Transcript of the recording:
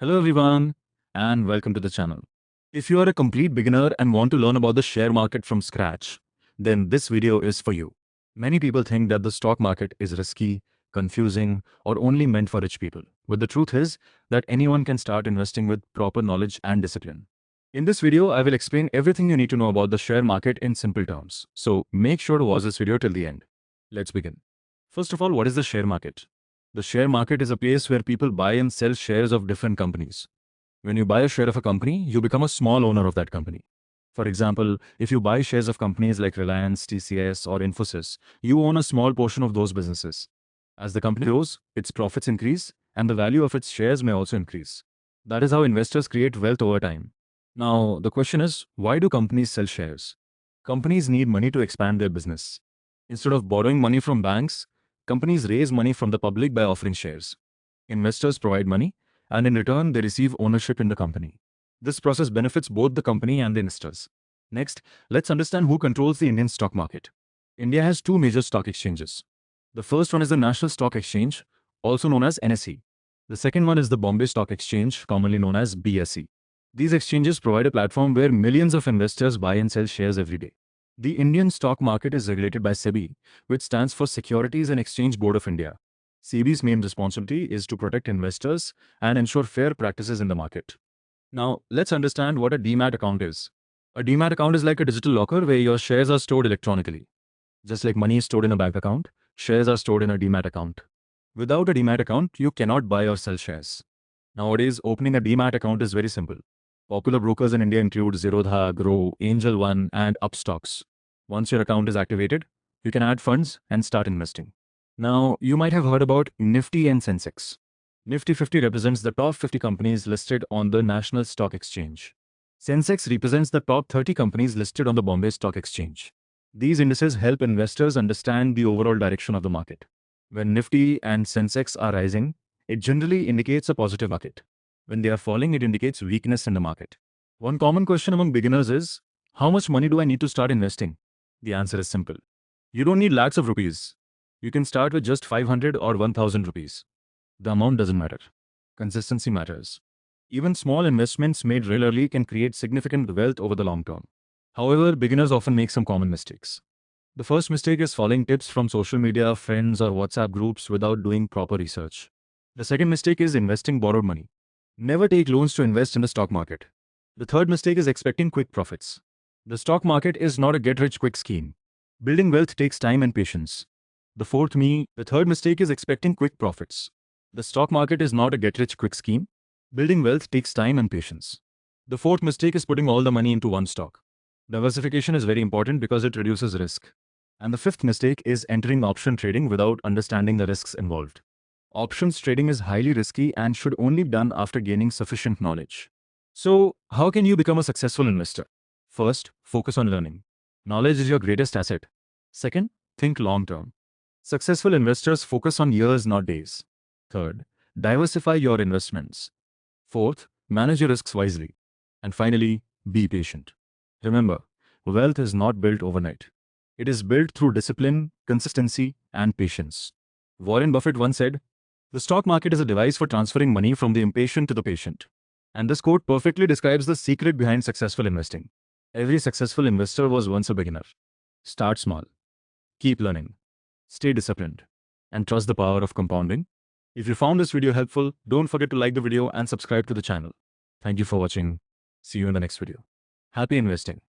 Hello everyone and welcome to the channel. If you are a complete beginner and want to learn about the share market from scratch, then this video is for you. Many people think that the stock market is risky, confusing, or only meant for rich people. But the truth is that anyone can start investing with proper knowledge and discipline. In this video, I will explain everything you need to know about the share market in simple terms. So make sure to watch this video till the end. Let's begin. First of all, what is the share market? The share market is a place where people buy and sell shares of different companies. When you buy a share of a company, you become a small owner of that company. For example, if you buy shares of companies like Reliance, TCS, or Infosys, you own a small portion of those businesses. As the company grows, its profits increase, and the value of its shares may also increase. That is how investors create wealth over time. Now, the question is, why do companies sell shares? Companies need money to expand their business. Instead of borrowing money from banks, companies raise money from the public by offering shares. Investors provide money, and in return, they receive ownership in the company. This process benefits both the company and the investors. Next, let's understand who controls the Indian stock market. India has two major stock exchanges. The first one is the National Stock Exchange, also known as NSE. The second one is the Bombay Stock Exchange, commonly known as BSE. These exchanges provide a platform where millions of investors buy and sell shares every day. The Indian stock market is regulated by SEBI, which stands for Securities and Exchange Board of India. SEBI's main responsibility is to protect investors and ensure fair practices in the market. Now, let's understand what a demat account is. A demat account is like a digital locker where your shares are stored electronically. Just like money is stored in a bank account, shares are stored in a demat account. Without a demat account, you cannot buy or sell shares. Nowadays, opening a demat account is very simple. Popular brokers in India include Zerodha, Grow, Angel One, and Upstocks. Once your account is activated, you can add funds and start investing. Now, you might have heard about Nifty and Sensex. Nifty 50 represents the top 50 companies listed on the National Stock Exchange. Sensex represents the top 30 companies listed on the Bombay Stock Exchange. These indices help investors understand the overall direction of the market. When Nifty and Sensex are rising, it generally indicates a positive market. When they are falling, it indicates weakness in the market. One common question among beginners is, how much money do I need to start investing? The answer is simple. You don't need lakhs of rupees. You can start with just 500 or 1000 rupees. The amount doesn't matter. Consistency matters. Even small investments made regularly can create significant wealth over the long term. However, beginners often make some common mistakes. The first mistake is following tips from social media, friends, or WhatsApp groups without doing proper research. The second mistake is investing borrowed money. Never take loans to invest in the stock market. The third mistake is expecting quick profits. The stock market is not a get-rich-quick scheme. Building wealth takes time and patience. The third mistake is expecting quick profits. The stock market is not a get-rich-quick scheme. Building wealth takes time and patience. The fourth mistake is putting all the money into one stock. Diversification is very important because it reduces risk. And the fifth mistake is entering option trading without understanding the risks involved. Options trading is highly risky and should only be done after gaining sufficient knowledge. So, how can you become a successful investor? First, focus on learning. Knowledge is your greatest asset. Second, think long-term. Successful investors focus on years, not days. Third, diversify your investments. Fourth, manage your risks wisely. And finally, be patient. Remember, wealth is not built overnight. It is built through discipline, consistency, and patience. Warren Buffett once said, "The stock market is a device for transferring money from the impatient to the patient." And this quote perfectly describes the secret behind successful investing. Every successful investor was once a beginner. Start small. Keep learning. Stay disciplined. And trust the power of compounding. If you found this video helpful, don't forget to like the video and subscribe to the channel. Thank you for watching. See you in the next video. Happy investing.